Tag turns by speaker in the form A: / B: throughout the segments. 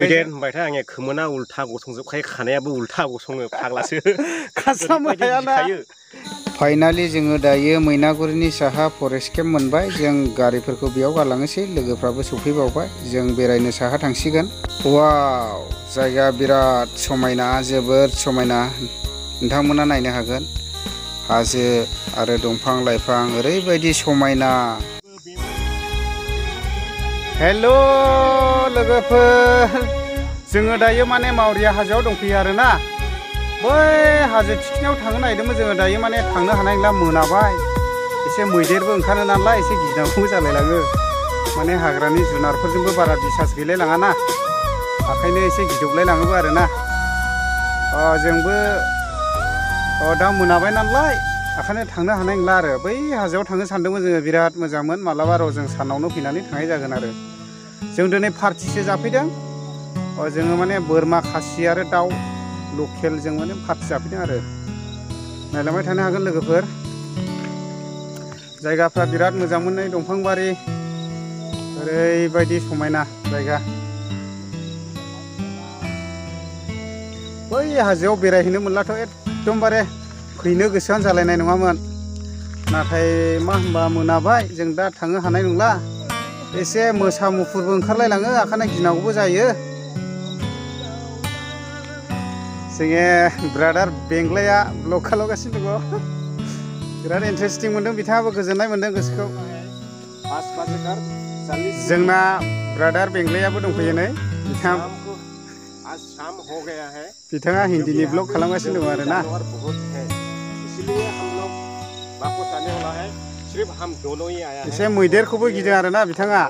A: Again, by time I come out, will tag was on the Canable, will tag was on a paglas.
B: Finally, जोङो दायो मैनागुरिनि साहा forest camp मोनबाय जों गारिफोरखौ बेयाव गालांनोसै लोगोफ्राबो सफैबावबाय जों बेरायनो साहा थांसिगोन वाव जायगा बिराद समायना जोबोद समायना नोंथांमोना नायनो हागोन हाजो आरो दंफां लाइफां ओरैबायदि समायना हेलो लोगोफोर जोङो दायो माने मावरिया हाजोआव दंफैयो आरोना बै हाजो थिखिनियाव थांनो नागिरदोंमोन जोङो दायो माने थांनो हानाय नंला मोनाबाय एसे मैदेरबो ओंखारो नालाय एसे गिनांगौबो जालायलाङो माने हाग्रानि जुनारफोरजोंबो बारा बिसास गैलायलाङा ना ओंखायनो एसे गिदबलायलाङोबो आरोना जोंबो दा मोनाबाय नालाय ओंखायनो थांनो हानाय नंला आरो बै हाजोआव थांनो सानदोंमोन जोङो बिराद मोजांमोन मालाबा र' जों सानावनो फैनानै थांनाय जागोन आरो जों दिनै पार्टिसो जाफैदों जोङो माने बोरमा खासि आरो दाउ लकेल जों माने पार्टि जाफैदों आरो नायलांबाय थानो हागोन लोगोफोर जायगाफ्रा बिराद मोजांमोन नै दंफांबारि ओरैबायदि समायना जायगा बै हाजोआव बेरायहैनो मोनब्लाथ' एकदमबारे फैनो गोसोआनो जालायनाय नङामोन नाथाय मा होनबा मोनाबाय जों दा थांनो हानाय नंला एसे मोसा मुफुरबो ओंखारलायलाङो ओंखायनो गिनांगौबो जायो जोङो ब्रादार बेंग्लाया ब्लग खालामगासिनो दङ बिराद इन्टारेस्टिं मोनदों बिथाङाबो गोजोननाय मोनदों गोसोखौ जोंना ब्रादार बेंग्लायाबो दंफैयो नै बिथाङा हिन्दीनि ब्लग खालामगासिनो दङ आरोना एसे मैदेरखौबो गिदों आरोना बिथाङा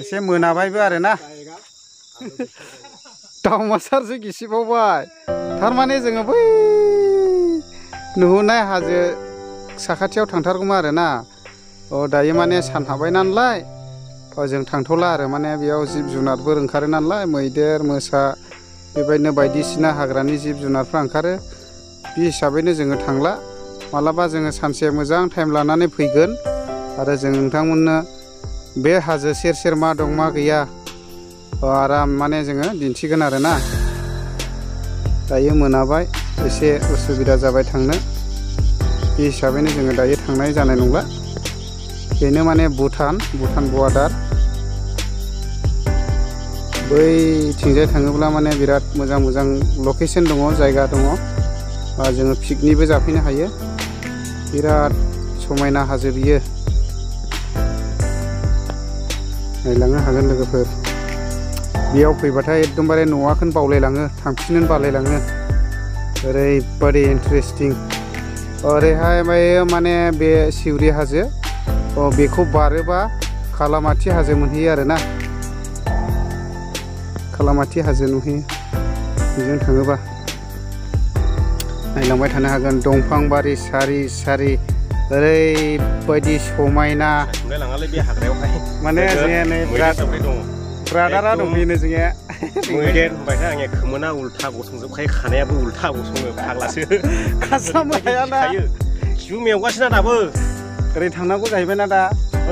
B: एसे मोनाबायबो आरोना दावमासारसो गिसिबावबाय थारमाने जोङो बै नुहुरनाय हाजो साखाथियाव थांथारगौमोन आरोना दायो माने सान हाबबाय नालाय जों थांथ'ला आरो माने बेयाव जिब जुनारफोर ओंखारो नालाय मैदेर मोसा बेबायदिनो बायदिसिना हाग्रानि जिब जुनारफ्रा ओंखारो बे हिसाबैनो जोङो थांला मालाबा जोङो सानसे मोजां टाइम लानानै फैगोन आरो जों नोंथांमोननो बे हाजो सेर सेर मा दं मा गैया आराम माने जोङो दिन्थिगोन आरोना दायो मोनाबाय एसे उसुबिदा जाबाय थांनो बे हिसाबैनो जोङो दायो थांनाय जानाय नंला बेनो माने भुटान बर्डार बैथिंजाय थाङोब्ला माने बिराद मोजां मोजां लकेसन दङ जायगा दङ जोङो पिकनिकबो जाफैनो हायो बिराद समायना हाजो बियो नायलांनो हागोन लोगोफोर बेयाव फैबाथाय एकदमबारे न'आखौनो बावलायलाङो थांफिननो बालायलाङो ओरैबादि इन्टारेस्टिं ओरैहाय माने बे सिउरि हाजो बेखौ बारोबा खालामाथि हाजो मोनहैयो आरोना खालामाथि हाजो नुहैयो बेजों थाङोबा नायलांबाय थानो हागोन दंफां बारि सारि सारि ओरैबायदि समायना माने ब्रादारा दंफैनो जोङो
A: मैदेर होनबाय आङो खोमोना उल्था गसंजोबखायो खानायाबो उल्था गसङो फाग्लासो
B: खासामनो हायाना
A: जिउ मेवगासिनो दाबो
B: ओरै थांनांगौ जाहैबायना दा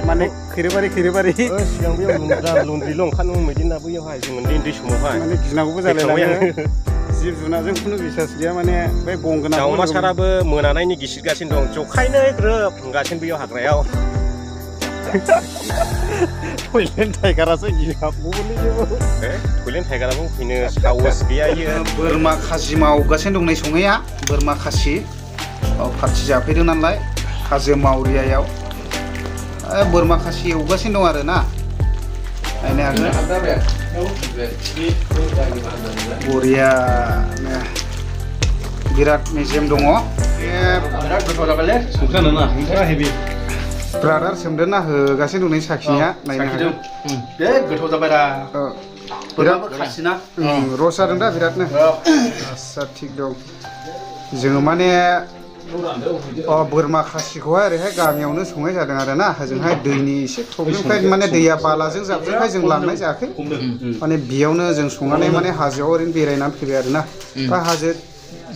B: माने खैरोबारि
A: सिगां बेयाव लन्द्रिल' ओंखारनो मैदेरना बैयावहाय जों उन्दै समावहाय
B: माने गिनांगौबो जालायलाङो जिब जुनारजों खुनु बिसास गैया माने बे गंगोना
A: दावमासाराबो मोनानायनि गिसिरगासिनो दं जखायनो ग्रोब होनगासिनो बेयाव हाग्रायाव
B: टयलेट टाइगारासो गिहाबगौमोनलै जेबो
A: टयलेट टाइगाराबो फैनो साहस गैया इयो
B: बोरमा खासि मावगासिनो दं नै सङैया बोरमा खासि पार्टि जाफैदों नालाय हाजो मावरियायाव बोरमा खासि एवगासिनो दं आरोना नायनो हागोन बरिया बिराद मेजेम दङ ब्रादार सोमदेरना होगासिनो दं नै साखिनिया नायनो हागोन
C: बे गोथाव जाबाय दा
B: बिराद
C: खासिना
B: रस जादों दा बिरादनो आस्सा थिग दं जोङो माने बोरमा खासिखौहाय ओरैहाय गामियावनो संनाय जादों आरोना हजोंहाय दैनि एसे प्रब्लेमखाय माने दैया बालाजों जाबजोंखाय जों लांनाय जायाखै माने बेयावनो जों संनानै माने हाजोआव ओरैनो बेरायनानै फैबाय आरोना दा हाजो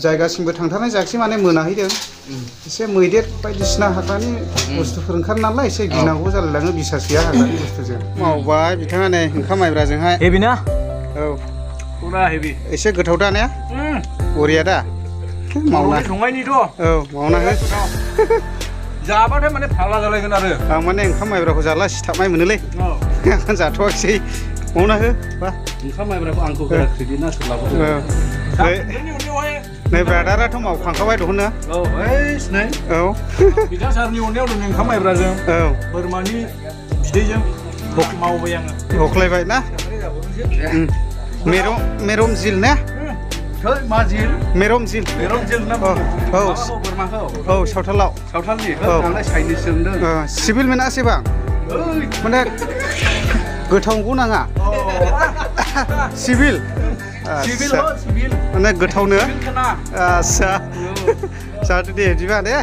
B: जायगासिमबो थांथारनाय जायाखिसै माने मोनाहैदों एसे मैदेर बायदिसिना हाग्रानि बुस्थुफोर ओंखारो नालाय एसे गिनांगौ जालायलाङो बिसास गैया हाग्रानि बुस्थुजों मावबाय बिथाङा नै ओंखाम माइब्राजोंहाय
D: हेभि ना
B: औ
D: पुरा हेभि
B: एसे गोथाव दा ने बरिया दा मावना
D: संनायनिथ'
B: औ मावना हो
D: जाबाथाय माने फाला जालायगोन आरो
B: आं माने ओंखाम माइब्राखौ जाला सिथाबनाय मोनोलै आं जाथ'वाखिसै मावना हो बा
C: ओंखाम माइब्राखौ आंखौ होना क्रेडिट ना सोलाबो
B: नै ब्रादाराथ' मावखांखाबाय दहनो
D: औ नै
B: औ
D: बिदा सारनि अननायाव दं ओंखाम माइब्राजों
B: औ
D: बोरमानि बिदैजों मावबाय आङो
B: हख्लायबाय ना मेरम जिल ने
C: मा जिल
B: मेरम जिल
C: ना
B: औ
C: बोरमाखौ
B: औ सावथालाव
C: सावथालनि आंलाय चाइनिस सोंदों
B: सिभिल मोनासै बा माने गोथावखौ नाङा सिभिल माने गोथावनो आस्सा जाहाथे दे बिदिबा दे